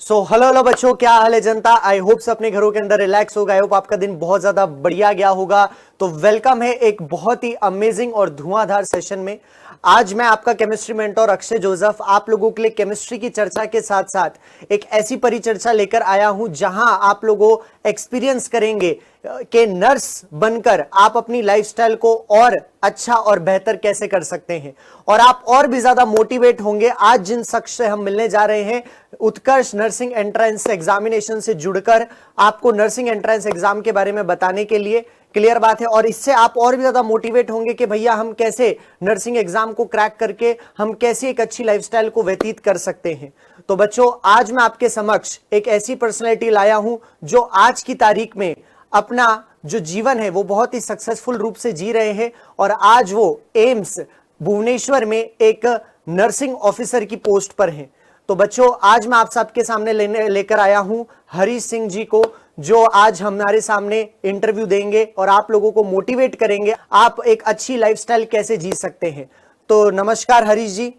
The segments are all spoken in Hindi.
हेलो हेलो बच्चों, क्या हाल है जनता। आई होप सब अपने घरों के अंदर रिलैक्स होगा। आई होप आपका दिन बहुत ज्यादा बढ़िया गया होगा। तो वेलकम है एक बहुत ही अमेजिंग और धुआंधार सेशन में। आज मैं आपका केमिस्ट्री मेंटर अक्षय जोसेफ आप लोगों के लिए केमिस्ट्री की चर्चा के साथ साथ एक ऐसी परिचर्चा लेकर आया हूं जहां आप लोगों एक्सपीरियंस करेंगे कि नर्स बनकर आप अपनी लाइफस्टाइल को और अच्छा और बेहतर कैसे कर सकते हैं, और आप और भी ज्यादा मोटिवेट होंगे आज जिन शख्स से हम मिलने जा रहे हैं उत्कर्ष नर्सिंग एंट्रेंस एग्जामिनेशन से जुड़कर आपको नर्सिंग एंट्रेंस एग्जाम के बारे में बताने के लिए। क्लियर बात है। और इससे आप और भी ज्यादा मोटिवेट होंगे कि भैया हम कैसे नर्सिंग एग्जाम को क्रैक करके हम कैसे एक अच्छी लाइफस्टाइल को व्यतीत कर सकते हैं। तो बच्चों, आज मैं आपके समक्ष एक ऐसी पर्सनैलिटी लाया हूं जो आज की तारीख में अपना जो जीवन है वो बहुत ही सक्सेसफुल रूप से जी रहे हैं, और आज वो एम्स भुवनेश्वर में एक नर्सिंग ऑफिसर की पोस्ट पर हैं। तो बच्चों, आज मैं आप सबके सामने लेकर आया हूं हरीश सिंह जी को, जो आज हमारे सामने इंटरव्यू देंगे और आप लोगों को मोटिवेट करेंगे आप एक अच्छी लाइफस्टाइल कैसे जी सकते हैं। तो नमस्कार हरीश जी।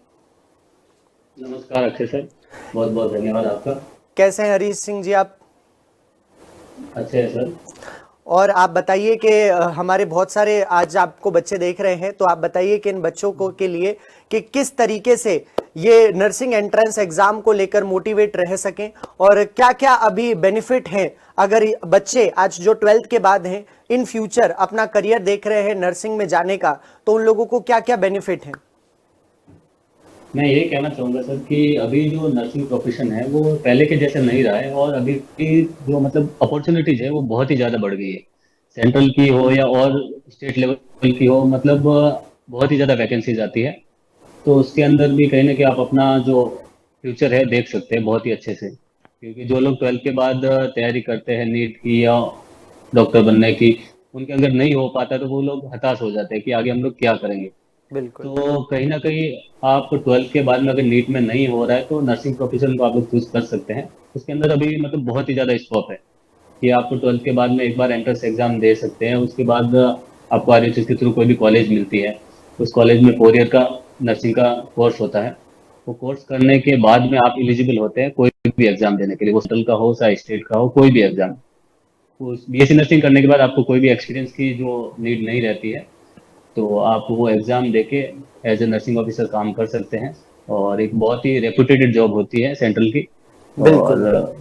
नमस्कार अक्षय सर, बहुत बहुत धन्यवाद आपका। कैसे हैं हरीश सिंह जी आप? अच्छे है सर। और आप बताइए कि हमारे बहुत सारे आज आपको बच्चे देख रहे हैं, तो आप बताइए कि इन बच्चों को के लिए कि किस तरीके से ये नर्सिंग एंट्रेंस एग्जाम को लेकर मोटिवेट रह सकें, और क्या क्या अभी बेनिफिट हैं अगर बच्चे आज जो 12th के बाद हैं इन फ्यूचर अपना करियर देख रहे हैं नर्सिंग में जाने का, तो उन लोगों को क्या क्या बेनिफिट हैं। मैं यही कहना चाहूँगा सर कि अभी जो नर्सिंग प्रोफेशन है वो पहले के जैसे नहीं रहा है, और अभी की जो मतलब अपॉर्चुनिटीज है वो बहुत ही ज़्यादा बढ़ गई है। सेंट्रल की हो या और स्टेट लेवल की हो, मतलब बहुत ही ज़्यादा वैकेंसीज आती है। तो उसके अंदर भी कहीं ना कहीं आप अपना जो फ्यूचर है देख सकते हैं बहुत ही अच्छे से, क्योंकि जो लोग 12th के बाद तैयारी करते हैं नीट की या डॉक्टर बनने की, उनके अगर नहीं हो पाता तो वो लोग हताश हो जाते हैं कि आगे हम लोग क्या करेंगे। बिल्कुल तो कहीं ना कहीं आप 12th के बाद में अगर नीट में नहीं हो रहा है तो नर्सिंग प्रोफेशन को आप लोग चूज कर सकते हैं। उसके अंदर अभी मतलब बहुत ही ज़्यादा स्कोप है कि आपको 12th के बाद में एक बार एंट्रेंस एग्जाम दे सकते हैं। उसके बाद आपको आरएचएस के थ्रू कोई भी कॉलेज मिलती है, उस कॉलेज में 4 ईयर का नर्सिंग का कोर्स होता है। वो कोर्स करने के बाद में आप एलिजिबल होते हैं कोई भी एग्जाम देने के लिए, वो सेंट्रल का हो चाहे स्टेट का हो, कोई भी एग्जाम। उस बीएससी नर्सिंग करने के बाद आपको कोई भी एक्सपीरियंस की जो नीड नहीं रहती है, तो आप वो एग्ज़ाम देके एज ए नर्सिंग ऑफिसर काम कर सकते हैं। और एक बहुत ही रेपुटेटेड जॉब होती है सेंट्रल की, बिल्कुल और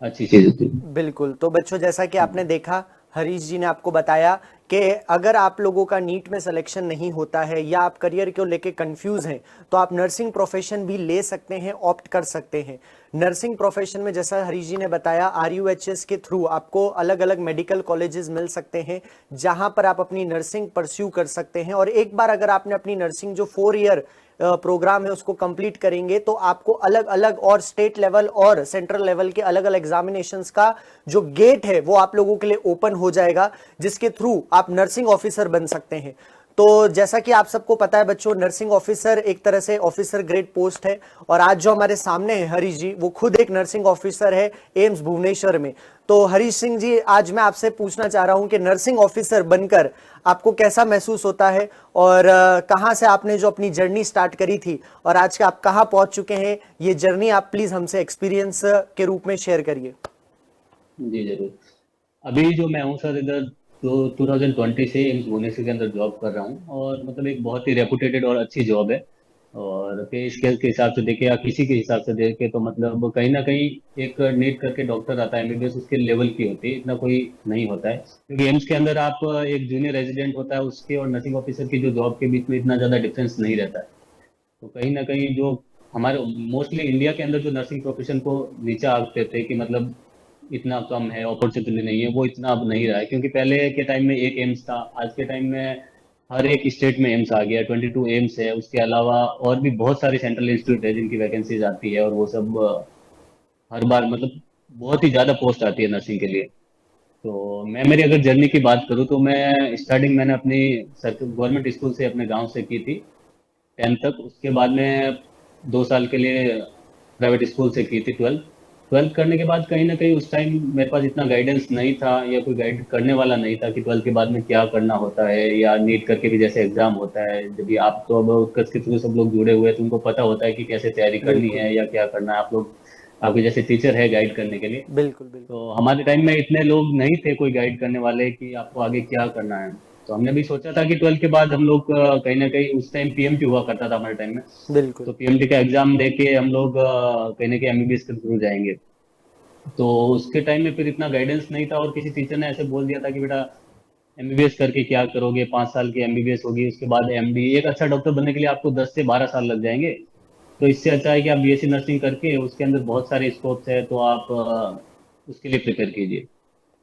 अच्छी चीज़ होती है। बिल्कुल। तो बच्चों, जैसा कि आपने देखा हरीश जी ने आपको बताया कि अगर आप लोगों का नीट में सिलेक्शन नहीं होता है या आप करियर को लेके कंफ्यूज हैं, तो आप नर्सिंग प्रोफेशन भी ले सकते हैं, ऑप्ट कर सकते हैं। नर्सिंग प्रोफेशन में जैसा हरीश जी ने बताया आरयूएचएस के थ्रू आपको अलग अलग मेडिकल कॉलेजेस मिल सकते हैं जहां पर आप अपनी नर्सिंग परस्यू कर सकते हैं। और एक बार अगर आपने अपनी नर्सिंग जो 4 ईयर प्रोग्राम है उसको कंप्लीट करेंगे तो आपको अलग अलग और स्टेट लेवल और सेंट्रल लेवल के अलग अलग एग्जामिनेशंस का जो गेट है वो आप लोगों के लिए ओपन हो जाएगा, जिसके थ्रू आप नर्सिंग ऑफिसर बन सकते हैं। तो जैसा कि आप सबको पता है बच्चों, नर्सिंग ऑफिसर एक तरह से ऑफिसर ग्रेड पोस्ट है, और आज जो हमारे सामने है हरीश जी वो खुद एक नर्सिंग ऑफिसर है एम्स भुवनेश्वर में। तो हरीश सिंह जी, आज मैं आपसे पूछना चाह रहा हूं कि नर्सिंग ऑफिसर बनकर आपको कैसा महसूस होता है, और कहां से आपने जो अपनी जर्नी स्टार्ट करी थी और आज आप कहां पहुंच चुके हैं, ये जर्नी आप प्लीज हमसे एक्सपीरियंस के रूप में शेयर करिए। जी जरूर। अभी जो मैं हूँ सर इधर तो 2020 से एम्स भुवनेश्वर के अंदर जॉब कर रहा हूँ, और मतलब एक बहुत ही रेपुटेटेड और अच्छी जॉब है। और पे स्केल के हिसाब से देखे या किसी के हिसाब से देखे तो मतलब कहीं ना कहीं एक नीट करके डॉक्टर आता है एमबीबीएस, उसके लेवल की होती है, इतना कोई नहीं होता है। क्योंकि एम्स के अंदर आप एक जूनियर रेजिडेंट होता है उसके और नर्सिंग ऑफिसर की जो जॉब के बीच में इतना ज़्यादा डिफरेंस नहीं रहता है। तो कहीं ना कहीं जो हमारे मोस्टली इंडिया के अंदर जो नर्सिंग प्रोफेशन को नीचा आंकते थे कि मतलब इतना कम है, अपॉर्चुनिटी नहीं है, वो इतना अब नहीं रहा है। क्योंकि पहले के टाइम में एक एम्स था, आज के टाइम में हर एक स्टेट में एम्स आ गया, 22 एम्स है। उसके अलावा और भी बहुत सारे सेंट्रल इंस्टीट्यूट है जिनकी वैकेंसीज आती है, और वो सब हर बार मतलब बहुत ही ज़्यादा पोस्ट आती है नर्सिंग के लिए। तो मैं मेरी अगर जर्नी की बात करूँ तो मैं स्टार्टिंग मैंने अपनी गवर्नमेंट स्कूल से अपने गांव से की थी 10th तक। उसके बाद में 2 साल के लिए प्राइवेट स्कूल से की थी 12th। 12th करने के बाद कहीं ना कहीं उस टाइम मेरे पास इतना गाइडेंस नहीं था या कोई गाइड करने वाला नहीं था कि 12th के बाद में क्या करना होता है, या नीट करके भी जैसे एग्जाम होता है। जब भी आप तो अब उत्कर्ष के थ्रू सब लोग जुड़े हुए हैं तो उनको पता होता है कि कैसे तैयारी करनी बिल्कुल है या क्या करना है। आप लोग आपके जैसे टीचर है गाइड करने के लिए। बिल्कुल बिल्कुल। तो हमारे टाइम में इतने लोग नहीं थे कोई गाइड करने वाले कि आपको आगे क्या करना है। तो हमने भी सोचा था कि 12th के बाद हम लोग कहीं ना कहीं, उस टाइम पीएमटी हुआ करता था हमारे टाइम में, बिल्कुल तो पीएमटी का एग्जाम दे के हम लोग कहीं ना कहीं एमबीबीएस के थ्रू जाएंगे। तो उसके टाइम में फिर इतना गाइडेंस नहीं था, और किसी टीचर ने ऐसे बोल दिया था कि बेटा एमबीबीएस करके क्या करोगे, 5 साल की एमबीबीएस होगी, उसके बाद एमडी, एक अच्छा डॉक्टर बनने के लिए आपको 10 से 12 साल लग जाएंगे। तो इससे अच्छा है कि आप बीएससी नर्सिंग करके, उसके अंदर बहुत सारे स्कोप्स है, तो आप उसके लिए प्रिपेयर कीजिए।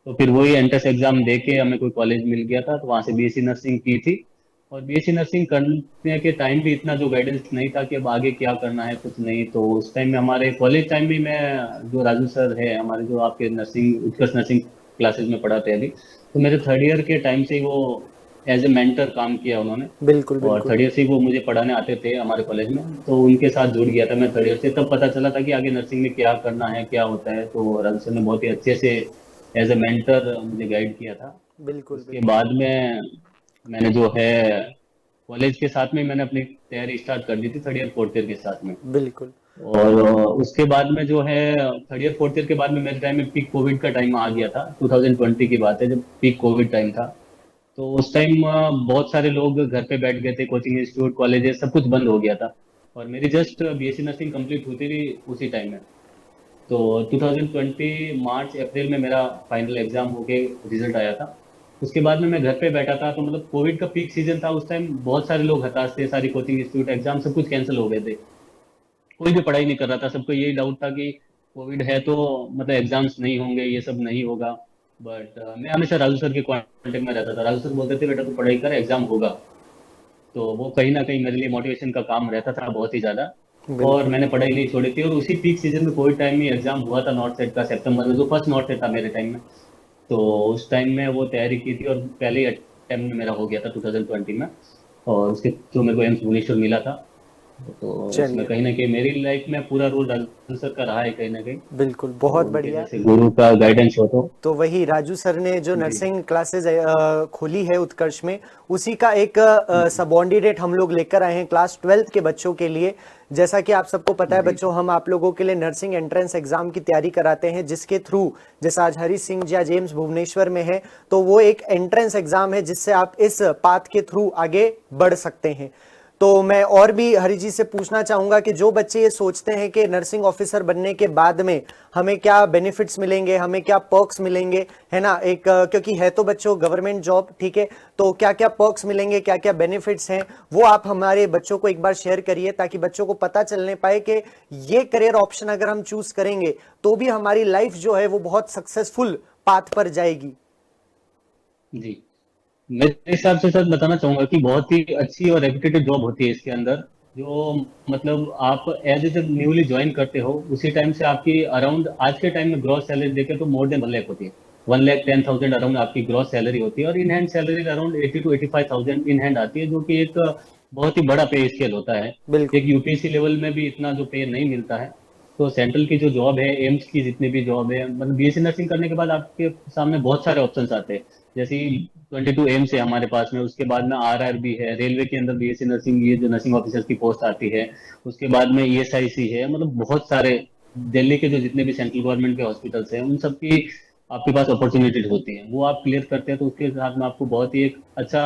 तो फिर वही एंट्रेंस एग्जाम दे के हमें कोई कॉलेज मिल गया था, तो वहाँ से बीएससी नर्सिंग की थी। और बीएससी नर्सिंग करने के टाइम भी इतना जो गाइडेंस नहीं था कि अब आगे क्या करना है, कुछ नहीं। तो उस टाइम में हमारे कॉलेज टाइम में, मैं जो राजू सर है हमारे, जो आपके नर्सिंग उत्कर्ष नर्सिंग क्लासेस में पढ़ाते हैं अभी, तो मेरे थर्ड ईयर के टाइम से ही वो एज ए मेंटर काम किया उन्होंने। बिल्कुल और बिल्कुल। थर्ड ईयर से ही वो मुझे पढ़ाने आते थे हमारे कॉलेज में, तो उनके साथ जुड़ गया था मैं थर्ड ईयर से। तब पता चला था कि आगे नर्सिंग में क्या करना है, क्या होता है। तो राजू सर ने बहुत ही अच्छे से एज ए मेंटर मुझे गाइड किया था। बिल्कुल उसके बिल्कुल। बाद में मैंने जो है कॉलेज के साथ में मैंने अपनी तैयारी स्टार्ट कर दी थी, थर्ड ईयर फोर्थ ईयर के साथ में। बिल्कुल और उसके बाद में जो है थर्ड ईयर फोर्थ ईयर के बाद में मेरे टाइम में पीक कोविड का टाइम आ गया था, 2020 की बात है, जब पीक कोविड टाइम था। तो उस टाइम बहुत सारे लोग घर पे बैठ गए थे, कोचिंग इंस्टीट्यूट कॉलेजेस सब कुछ बंद हो गया था। और मेरी जस्ट बीएससी नर्सिंग कंप्लीट होती थी उसी टाइम में। तो 2020 मार्च अप्रैल में मेरा फाइनल एग्जाम होके रिजल्ट आया था। उसके बाद में मैं घर पे बैठा था, तो मतलब कोविड का पीक सीजन था उस टाइम, बहुत सारे लोग हताश थे, सारी कोचिंग इंस्टीट्यूट एग्जाम सब कुछ कैंसिल हो गए थे। कोई भी पढ़ाई नहीं कर रहा था, सबको यही डाउट था कि कोविड है तो मतलब एग्जाम्स नहीं होंगे, ये सब नहीं होगा। बट मैं हमेशा राजू सर के कांटेक्ट में रहता था। राजू सर बोलते थे बेटा तू पढ़ाई कर, एग्जाम होगा। तो वो कहीं ना कहीं मेरे लिए मोटिवेशन का काम रहता था बहुत ही ज्यादा। और बिल्कुल मैंने पढ़ाई नहीं छोड़ी थी, और उसी पीक सीजन में कोविड टाइम में एग्जाम हुआ था नॉर्थ सेट का, सितंबर में, जो फर्स्ट नॉर्थ सेट था मेरे टाइम में। तो उस टाइम में वो तैयारी की थी, और पहले ही अटेम्प्ट में मेरा हो गया था 2020 में। और उसके थ्रू मेरे को एम्स भुवनेश्वर मिला था। तो उसमें चलिए। कहीं ना कहीं मेरी लाइफ में पूरा रोल राजू सर का रहा है कहीं ना कहीं। बिल्कुल तो बहुत उनके बढ़िया। जैसे गुरु का गाइडेंस हो तो वही राजू सर ने जो जी नर्सिंग क्लासेज खोली है उत्कर्ष में, उसी का एक जी सबॉर्डिनेट हम लोग लेकर आए हैं क्लास 12th के बच्चों के लिए। जैसा कि आप सबको पता है जी बच्चों, हम आप लोगों के लिए नर्सिंग एंट्रेंस एग्जाम की तैयारी कराते हैं, जिसके थ्रू, जैसा आज हरी सिंह जी जेम्स भुवनेश्वर में है, तो वो एक एंट्रेंस एग्जाम है जिससे आप इस पाथ के थ्रू आगे बढ़ सकते हैं। तो मैं और भी हरि जी से पूछना चाहूंगा कि जो बच्चे ये सोचते हैं कि नर्सिंग ऑफिसर बनने के बाद में हमें क्या बेनिफिट्स मिलेंगे, हमें क्या पर्क्स मिलेंगे, है ना, एक क्योंकि है तो बच्चों गवर्नमेंट जॉब, ठीक है, तो क्या क्या पर्क्स मिलेंगे, क्या क्या बेनिफिट्स हैं, वो आप हमारे बच्चों को एक बार शेयर करिए, ताकि बच्चों को पता चलने पाए कि ये करियर ऑप्शन अगर हम चूज करेंगे तो भी हमारी लाइफ जो है वो बहुत सक्सेसफुल पाथ पर जाएगी। जी। मेरे हिसाब से सर बताना चाहूंगा कि बहुत ही अच्छी और रेपुटेड जॉब होती है इसके अंदर। जो मतलब आप एज ए जब न्यूली ज्वाइन करते हो, उसी टाइम से आपकी अराउंड, आज के टाइम में ग्रॉस सैलरी देखें तो मोर देन 1 लाख होती है। 1,10,000 अराउंड आपकी ग्रॉस सैलरी होती है, और in hand salary around 80 to 85,000 in hand आती है, जो कि एक बहुत ही बड़ा पे स्केल होता है। एक बिल्कुल यूपीएससी लेवल में भी इतना जो पे नहीं मिलता है। तो सेंट्रल की जो जॉब है, एम्स की जितनी भी जॉब है, मतलब बीएससी नर्सिंग करने के बाद आपके सामने बहुत सारे ऑप्शंस आते हैं। जैसे 22 एम्स है हमारे पास में, उसके बाद में आरआरबी है, रेलवे के अंदर बीएससी नर्सिंग, ये जो नर्सिंग ऑफिसर की पोस्ट आती है। उसके बाद में ईएसआईसी है, मतलब बहुत सारे दिल्ली के जो जितने भी सेंट्रल गवर्नमेंट के हॉस्पिटल्स हैं, उन सब की आपके पास अपॉर्चुनिटीज होती हैं। वो आप क्लियर करते हैं तो उसके साथ में आपको बहुत ही एक अच्छा,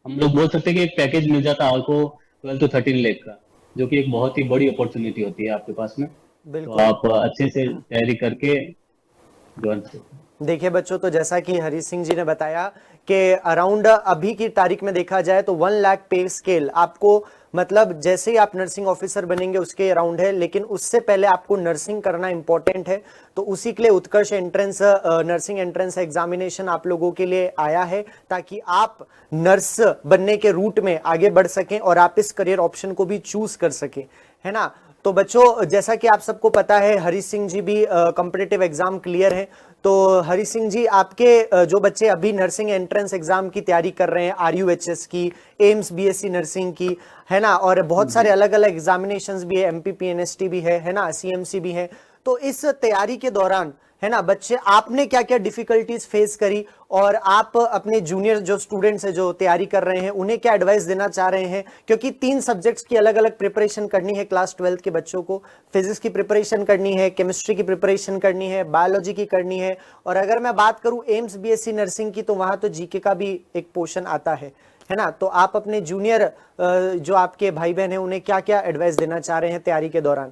हम लोग बोल सकते हैं कि एक पैकेज मिल जाता है आपको 12 to 13 लाख का, जो कि एक बहुत ही बड़ी अपॉर्चुनिटी होती है आपके पास में। तो बिल्कुल। आप अच्छे से तैयारी करके ज्वाइन कर सकते देखिए बच्चों, तो जैसा कि हरी सिंह जी ने बताया कि अराउंड अभी की तारीख में देखा जाए तो 1 लाख पे स्केल आपको, मतलब जैसे ही आप नर्सिंग ऑफिसर बनेंगे उसके अराउंड है, लेकिन उससे पहले आपको नर्सिंग करना इंपॉर्टेंट है। तो उसी के लिए उत्कर्ष एंट्रेंस नर्सिंग एंट्रेंस एग्जामिनेशन आप लोगों के लिए आया है, ताकि आप नर्स बनने के रूट में आगे बढ़ सकें और आप इस करियर ऑप्शन को भी चूज कर सकें, है ना। तो बच्चों, जैसा कि आप सबको पता है हरी सिंह जी भी कॉम्पिटिटिव एग्जाम क्लियर है। तो हरी सिंह जी, आपके जो बच्चे अभी नर्सिंग एंट्रेंस एग्जाम की तैयारी कर रहे हैं, आरयूएचएस की, एम्स बीएससी नर्सिंग की, है ना, और बहुत हैं। सारे जी अलग अलग एग्जामिनेशंस भी है, एमपीपीएनएसटी भी है ना, सीएमसी भी है, तो इस तैयारी के दौरान है ना बच्चे, आपने क्या क्या डिफिकल्टीज फेस करी, और आप अपने जूनियर जो स्टूडेंट्स हैं जो तैयारी कर रहे हैं उन्हें क्या एडवाइस देना चाह रहे हैं, क्योंकि 3 सब्जेक्ट्स की अलग अलग प्रिपरेशन करनी है क्लास 12 के बच्चों को। फिजिक्स की प्रिपरेशन करनी है, केमिस्ट्री की प्रिपरेशन करनी है, बायोलॉजी की करनी है, और अगर मैं बात करूं एम्स बीएससी नर्सिंग की तो वहां तो जीके का भी एक पोर्शन आता है ना। तो आप अपने जूनियर जो आपके भाई बहन हैं उन्हें क्या क्या एडवाइस देना चाह रहे हैं तैयारी के दौरान?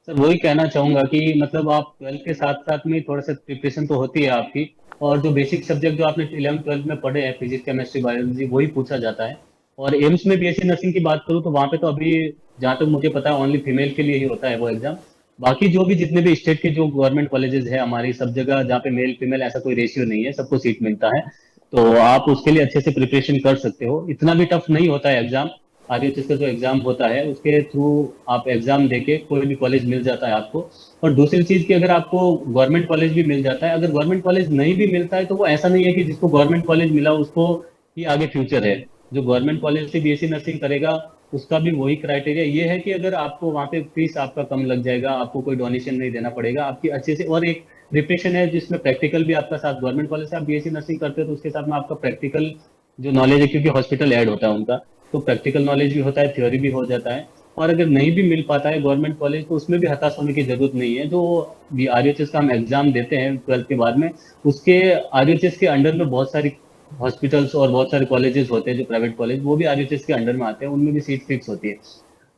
सर वही कहना चाहूंगा कि मतलब आप 12th के साथ साथ में थोड़ा सा प्रिपरेशन तो होती है आपकी, और जो बेसिक सब्जेक्ट जो आपने 11th 12th में पढ़े हैं, फिजिक्स केमिस्ट्री बायोलॉजी, वही पूछा जाता है। और एम्स में बीएससी नर्सिंग की बात करूँ तो वहाँ पे तो अभी जहाँ तक मुझे पता है ओनली फीमेल के लिए ही होता है वो एग्जाम। बाकी जो भी जितने भी स्टेट के जो गवर्नमेंट कॉलेजेस है हमारी, सब जगह जहाँ पे मेल फीमेल ऐसा कोई रेशियो नहीं है, सबको सीट मिलता है। तो आप उसके लिए अच्छे से प्रिपरेशन कर सकते हो, इतना भी टफ नहीं होता है एग्जाम। आरयूएचएस का जो एग्जाम होता है उसके थ्रू आप एग्जाम देके कोई भी कॉलेज मिल जाता है आपको। और दूसरी चीज कि अगर आपको गवर्नमेंट कॉलेज भी मिल जाता है, अगर गवर्नमेंट कॉलेज नहीं भी मिलता है तो वो ऐसा नहीं है कि जिसको गवर्नमेंट कॉलेज मिला उसको ही आगे फ्यूचर है। जो गवर्नमेंट कॉलेज से बीएससी नर्सिंग करेगा उसका भी वही क्राइटेरिया ये है कि अगर आपको वहाँ पे फीस आपका कम लग जाएगा, आपको कोई डोनेशन नहीं देना पड़ेगा, आपकी अच्छे से, और एक प्रिपरेशन है जिसमें प्रैक्टिकल भी आपका साथ, गवर्नमेंट कॉलेज से आप बीएससी नर्सिंग करते हो तो उसके साथ में आपका प्रैक्टिकल जो नॉलेज है, क्योंकि हॉस्पिटल ऐड होता है उनका, तो प्रैक्टिकल नॉलेज भी होता है, थ्योरी भी हो जाता है। और अगर नहीं भी मिल पाता है गवर्नमेंट कॉलेज तो उसमें भी हताश होने की जरूरत नहीं है। जो आरयूएचएस का हम एग्जाम देते हैं 12th के बाद में, उसके आरयूएचएस के अंडर में बहुत सारी हॉस्पिटल्स और बहुत सारे कॉलेजेस होते हैं जो प्राइवेट कॉलेज, वो भी आरयूएचएस के अंडर में आते हैं, उनमें भी सीट फिक्स होती है।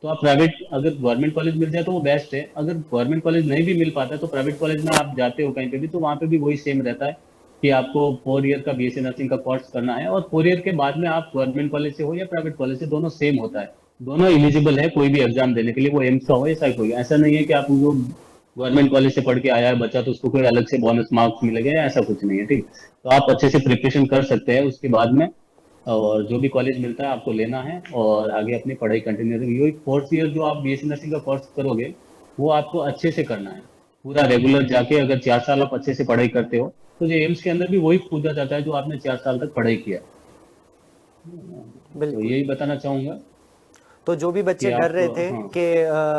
तो आप प्राइवेट, अगर गवर्नमेंट कॉलेज मिल जाए तो वो बेस्ट है, अगर गवर्नमेंट कॉलेज नहीं भी मिल पाता है तो प्राइवेट कॉलेज में आप जाते हो कहीं पे भी तो वहाँ पे भी वही सेम रहता है कि आपको 4 ईयर का बीएससी नर्सिंग का कोर्स करना है, और 4 ईयर के बाद में आप गवर्नमेंट कॉलेज से हो या प्राइवेट कॉलेज से, दोनों सेम होता है, दोनों एलिजिबल है कोई भी एग्जाम देने के लिए, वो एम्स का हो या कोई। ऐसा नहीं है कि आप वो गवर्नमेंट कॉलेज से पढ़ के आया है बच्चा तो उसको कोई अलग से बोनस मार्क्स मिलेगा, या ऐसा कुछ नहीं है, ठीक। तो आप अच्छे से प्रिपरेशन कर सकते हैं उसके बाद में, और जो भी कॉलेज मिलता है आपको लेना है और आगे अपनी पढ़ाई कंटिन्यू करेंगे। यही 4th ईयर जो आप बीएससी नर्सिंग का कोर्स करोगे वो आपको अच्छे से करना है, पूरा रेगुलर जाके। अगर 4 साल आप अच्छे से पढ़ाई करते हो तो जो एम्स के अंदर भी वही पूछा जाता है जो आपने 4 साल तक पढ़ाई किया। तो बिल्कुल। यही बताना चाहूंगा तो जो भी कि बच्चे डर आप, रहे थे हाँ कि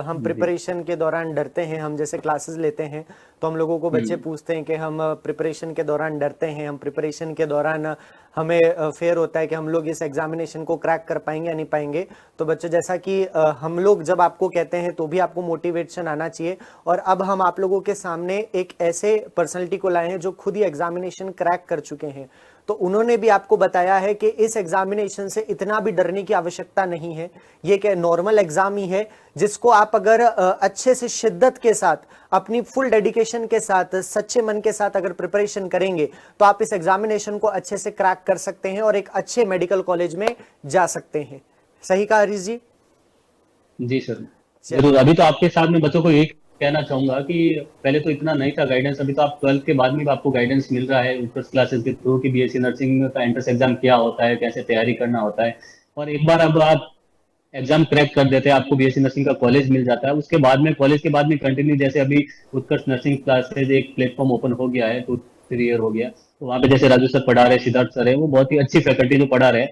हम जी, प्रिपरेशन के दौरान डरते हैं, हम जैसे क्लासेस लेते हैं तो हम लोगों को बच्चे पूछते हैं कि हम प्रिपरेशन के दौरान डरते हैं, हम प्रिपरेशन के दौरान हमें फेयर होता है कि हम लोग इस एग्जामिनेशन को क्रैक कर पाएंगे या नहीं पाएंगे। तो बच्चों, जैसा कि हम लोग जब आपको कहते हैं तो भी आपको मोटिवेशन आना चाहिए, और अब हम आप लोगों के सामने एक ऐसे पर्सनैलिटी को लाए हैं जो खुद ही एग्जामिनेशन क्रैक कर चुके हैं। तो उन्होंने भी आपको बताया है कि इस एग्जामिनेशन से इतना भी डरने की आवश्यकता नहीं है, ये कि नॉर्मल एग्जाम ही है, जिसको आप अगर अच्छे से शिद्दत के साथ, अपनी फुल डेडिकेशन के साथ, सच्चे मन के साथ अगर प्रिपरेशन करेंगे तो आप इस एग्जामिनेशन को अच्छे से क्रैक कर सकते हैं और एक अच्छे मेडिकल कॉलेज में जा सकते हैं। सही कहा हरीश जी? जी सर, चलिए। जरूर। अभी तो आपके साथ में बच्चों को यही कहना चाहूंगा कि पहले तो इतना नहीं था गाइडेंस, अभी तो आप 12th के बाद में भी आपको गाइडेंस मिल रहा है उत्कर्ष क्लासेस के थ्रू कि बीएससी नर्सिंग का एंट्रेंस एग्जाम क्या होता है, कैसे तैयारी करना होता है। और एक बार अब आप एग्जाम क्रैक कर देते हैं, आपको बीएससी नर्सिंग का कॉलेज मिल जाता है, उसके बाद में कॉलेज के बाद में कंटिन्यू, जैसे अभी उत्कर्ष नर्सिंग क्लासेज एक प्लेटफॉर्म ओपन हो गया है, 2-3 ईयर हो गया, तो वहाँ पे जैसे राजू सर पढ़ा रहे, सिद्धार्थ सर है, वो बहुत ही अच्छी फैकल्टी जो पढ़ा रहे,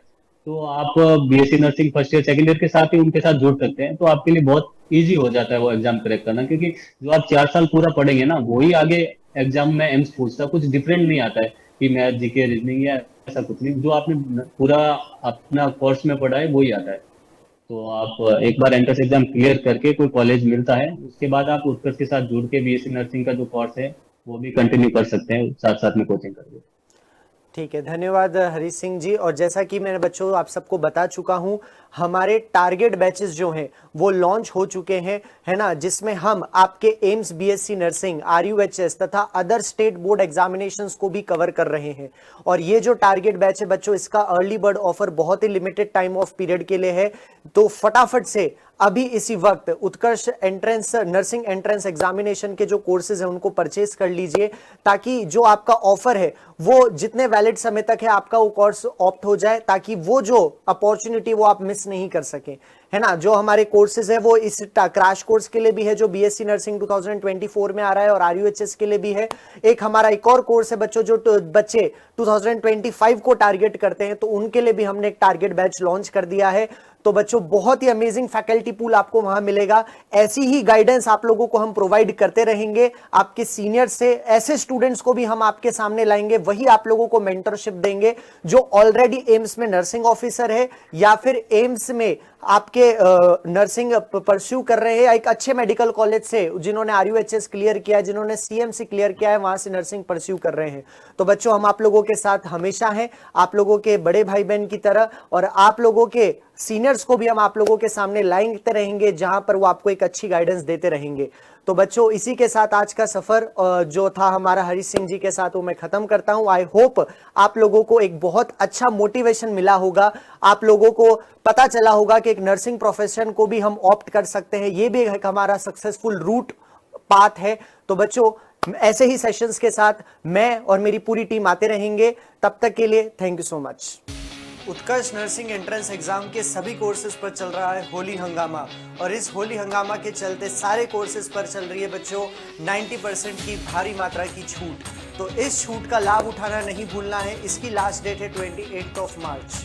तो आप BSc nursing first year second year के साथ ही उनके साथ जुड़ सकते हैं, तो आपके लिए बहुत इजी हो जाता है वो एग्जाम क्रैक करना, क्योंकि जो आप 4 साल पूरा पढ़ेंगे ना वही आगे एग्जाम में एम्स पूछता है, कुछ डिफरेंट नहीं आता है कि मैथ जीके रीजनिंग या ऐसा कुछ नहीं, जो आपने पूरा अपना कोर्स में पढ़ा है वही आता है। तो आप एक बार एंट्रेंस एग्जाम क्लियर करके कोई कॉलेज मिलता है, उसके बाद आप उत्कर्ष के साथ जुड़ के बीएससी नर्सिंग का जो कोर्स है वो भी कंटिन्यू कर सकते हैं, साथ साथ में कोचिंग करके। ठीक है, धन्यवाद हरीश सिंह जी। और जैसा कि मैंने बच्चों आप सबको बता चुका हूं, हमारे टारगेट बैचेस जो हैं वो लॉन्च हो चुके हैं, है ना, जिसमें हम आपके एम्स बीएससी नर्सिंग, आरयूएचएस तथा अदर स्टेट बोर्ड एग्जामिनेशंस को भी कवर कर रहे हैं। और ये जो टारगेट बैच है बच्चों, इसका अर्ली बर्ड ऑफर बहुत ही लिमिटेड टाइम ऑफ पीरियड के लिए है, तो फटाफट से अभी इसी वक्त उत्कर्ष एंट्रेंस नर्सिंग एंट्रेंस एग्जामिनेशन के जो कोर्सेज हैं उनको परचेज कर लीजिए, ताकि जो आपका ऑफर है वो जितने वैलिड समय तक है आपका वो कोर्स ऑप्ट हो जाए, ताकि वो जो अपॉर्चुनिटी वो आप मिस नहीं कर सके, है ना। जो हमारे कोर्सेज है वो इस क्रैश कोर्स के लिए भी है जो बीएससी नर्सिंग 2024 में आ रहा है, और आरयूएचएस के लिए भी है। एक हमारा एक और कोर्स है बच्चों जो बच्चे 2025 को टारगेट करते हैं, तो उनके लिए भी हमने एक टारगेट बैच लॉन्च कर दिया है। तो बच्चों बहुत ही अमेजिंग फैकल्टी पूल आपको वहां मिलेगा। ऐसी ही गाइडेंस आप लोगों को हम प्रोवाइड करते रहेंगे। आपके सीनियर से ऐसे स्टूडेंट्स को भी हम आपके सामने लाएंगे, वही आप लोगों को मेंटरशिप देंगे जो ऑलरेडी एम्स में नर्सिंग ऑफिसर है या फिर एम्स में आपके नर्सिंग परस्यू कर रहे हैं, एक अच्छे मेडिकल कॉलेज से जिन्होंने RUHS क्लियर किया है, जिन्होंने CMC क्लियर किया है, वहां से नर्सिंग परस्यू कर रहे हैं। तो बच्चों हम आप लोगों के साथ हमेशा हैं, आप लोगों के बड़े भाई बहन की तरह, और आप लोगों के सीनियर्स को भी हम आप लोगों के सामने लाते रहेंगे जहां पर वो आपको एक अच्छी गाइडेंस देते रहेंगे। तो बच्चों इसी के साथ आज का सफर जो था हमारा हरीश सिंह जी के साथ, वो मैं खत्म करता हूं। आई होप आप लोगों को एक बहुत अच्छा मोटिवेशन मिला होगा, आप लोगों को पता चला होगा कि एक नर्सिंग प्रोफेशन को भी हम ऑप्ट कर सकते हैं, ये भी एक हमारा सक्सेसफुल रूट पाथ है। तो बच्चों ऐसे ही सेशंस के साथ मैं और मेरी पूरी टीम आते रहेंगे। तब तक के लिए thank you so much. Utkarsh nursing entrance exam के सभी कोर्सेज पर चल रहा है होली हंगामा, और इस होली हंगामा के चलते सारे कोर्सेज पर चल रही है बच्चों 90% की भारी मात्रा की छूट। तो इस छूट का लाभ उठाना नहीं भूलना है। इसकी लास्ट डेट है 28 मार्च।